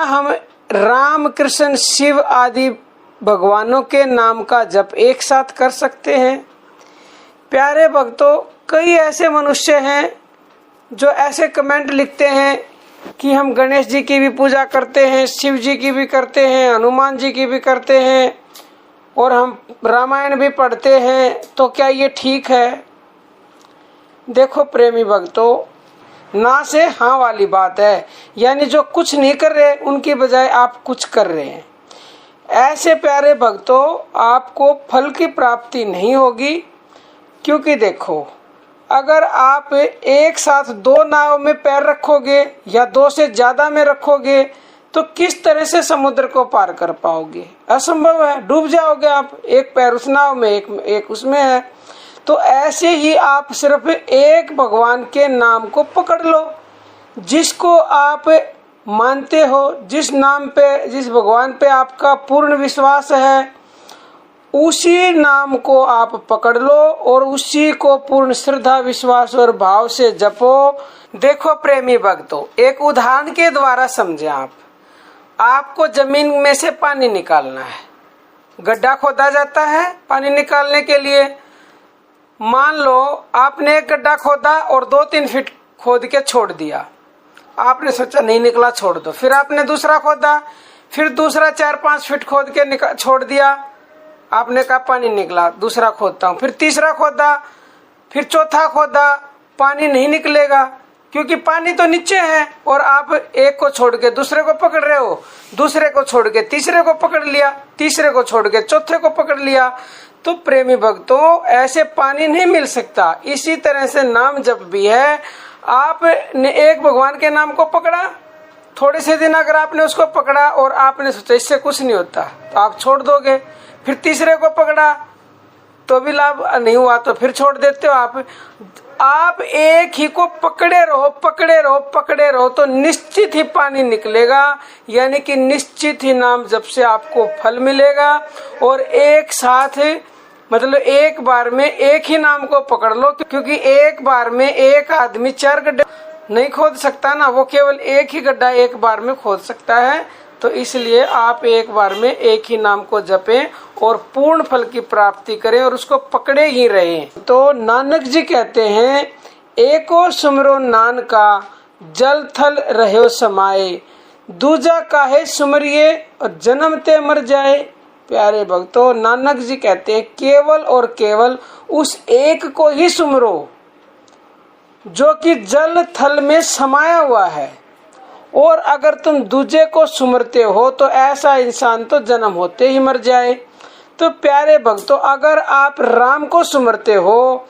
हम राम कृष्ण शिव आदि भगवानों के नाम का जप एक साथ कर सकते हैं? प्यारे भक्तों, कई ऐसे मनुष्य हैं जो ऐसे कमेंट लिखते हैं कि हम गणेश जी की भी पूजा करते हैं, शिव जी की भी करते हैं, हनुमान जी की भी करते हैं और हम रामायण भी पढ़ते हैं, तो क्या ये ठीक है? देखो प्रेमी भक्तों, ना से हाँ वाली बात है, यानी जो कुछ नहीं कर रहे उनकी बजाय आप कुछ कर रहे हैं। ऐसे प्यारे भक्तों, आपको फल की प्राप्ति नहीं होगी, क्योंकि देखो, अगर आप एक साथ दो नाव में पैर रखोगे या दो से ज्यादा में रखोगे तो किस तरह से समुद्र को पार कर पाओगे? असंभव है, डूब जाओगे आप। एक पैर उस नाव में, एक उसमें है। तो ऐसे ही आप सिर्फ एक भगवान के नाम को पकड़ लो, जिसको आप मानते हो, जिस नाम पे, जिस भगवान पे आपका पूर्ण विश्वास है, उसी नाम को आप पकड़ लो और उसी को पूर्ण श्रद्धा, विश्वास और भाव से जपो। देखो प्रेमी भक्तों, एक उदाहरण के द्वारा समझे आप। आपको जमीन में से पानी निकालना है, गड्ढा खोदा जाता है पानी निकालने के लिए। मान लो आपने एक गड्ढा खोदा और 2-3 फीट खोद के छोड़ दिया। आपने सोचा नहीं निकला, छोड़ दो। फिर आपने दूसरा खोदा, फिर दूसरा 4-5 फीट खोद के छोड़ दिया। आपने कहा पानी निकला, दूसरा खोदता हूँ। फिर तीसरा खोदा, फिर चौथा खोदा, पानी नहीं निकलेगा, क्योंकि पानी तो नीचे है और आप एक को छोड़ के दूसरे को पकड़ रहे हो, दूसरे को छोड़ के तीसरे को पकड़ लिया, तीसरे को छोड़ के चौथे को पकड़ लिया। तो प्रेमी भक्तों, ऐसे पानी नहीं मिल सकता। इसी तरह से नाम जप भी है। आपने एक भगवान के नाम को पकड़ा, थोड़े से दिन अगर आपने उसको पकड़ा और आपने सोचा इससे कुछ नहीं होता, तो आप छोड़ दोगे। फिर तीसरे को पकड़ा तो भी लाभ नहीं हुआ, तो फिर छोड़ देते हो आप एक ही को पकड़े रहो, पकड़े रहो, पकड़े रहो, तो निश्चित ही पानी निकलेगा, यानी कि निश्चित ही नाम जप से आपको फल मिलेगा। और एक साथ, मतलब एक बार में एक ही नाम को पकड़ लो, क्योंकि एक बार में एक आदमी 4 गड्ढे नहीं खोद सकता ना, वो केवल एक ही गड्ढा एक बार में खोद सकता है। तो इसलिए आप एक बार में एक ही नाम को जपें और पूर्ण फल की प्राप्ति करें और उसको पकड़े ही रहें। तो नानक जी कहते हैं, एको सुमरो नान का जल थल रहो समाये, दूजा काहे सुमरिए और जन्म ते मर जाए। प्यारे भक्तों, नानक जी कहते हैं केवल और केवल उस एक को ही सुमरो जो कि जल थल में समाया हुआ है, और अगर तुम दूजे को सुमरते हो तो ऐसा इंसान तो जन्म होते ही मर जाए। तो प्यारे भक्तों, अगर आप राम को सुमरते हो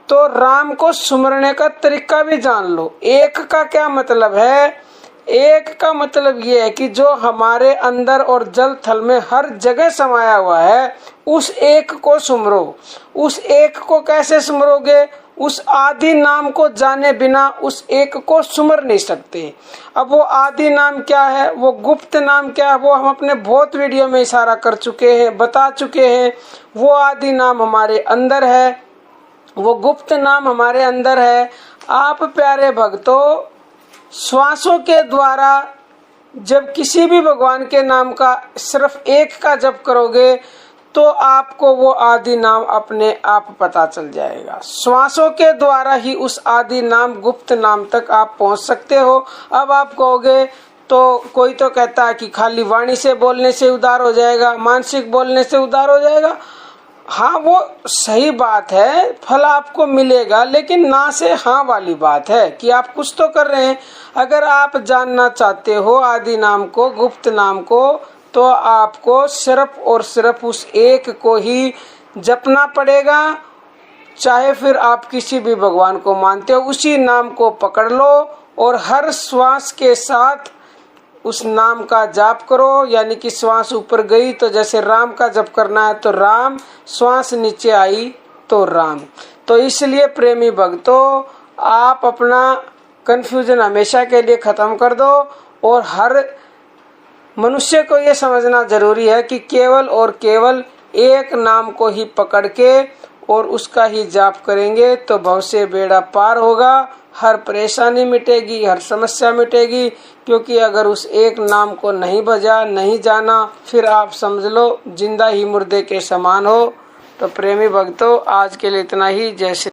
तो राम को सुमरने का तरीका भी जान लो। एक का क्या मतलब है? एक का मतलब ये है कि जो हमारे अंदर और जल थल में हर जगह समाया हुआ है, उस एक को सुमरो। उस एक को कैसे सुमरोगे? उस आदि नाम को जाने बिना उस एक को सुमर नहीं सकते। अब वो आदि नाम क्या है, वो गुप्त नाम क्या है, वो हम अपने बहुत वीडियो में इशारा कर चुके हैं, बता चुके हैं। वो आदि नाम हमारे अंदर है, वो गुप्त नाम हमारे अंदर है। आप प्यारे भक्तों, श्वासों के द्वारा जब किसी भी भगवान के नाम का सिर्फ एक का जप करोगे तो आपको वो आदि नाम अपने आप पता चल जाएगा। श्वासों के द्वारा ही उस आदि नाम, गुप्त नाम तक आप पहुंच सकते हो। अब आप कहोगे, तो कोई तो कहता है कि खाली वाणी से बोलने से उद्धार हो जाएगा, मानसिक बोलने से उद्धार हो जाएगा। हाँ, वो सही बात है, फल आपको मिलेगा, लेकिन ना से हाँ वाली बात है कि आप कुछ तो कर रहे हैं। अगर आप जानना चाहते हो आदि नाम को, गुप्त नाम को, तो आपको सिर्फ और सिर्फ उस एक को ही जपना पड़ेगा। चाहे फिर आप किसी भी भगवान को मानते हो, उसी नाम को पकड़ लो और हर श्वास के साथ उस नाम का जाप करो। यानी कि श्वास ऊपर गई तो जैसे राम का जप करना है तो राम, श्वास नीचे आई तो राम। तो इसलिए प्रेमी भक्तों, आप अपना कंफ्यूजन हमेशा के लिए खत्म कर दो और हर मनुष्य को ये समझना जरूरी है कि केवल और केवल एक नाम को ही पकड़ के और उसका ही जाप करेंगे तो भव से बेड़ा पार होगा। हर परेशानी मिटेगी, हर समस्या मिटेगी। क्योंकि अगर उस एक नाम को नहीं बजा, नहीं जाना, फिर आप समझ लो जिंदा ही मुर्दे के समान हो। तो प्रेमी भक्तों, आज के लिए इतना ही। जय श्री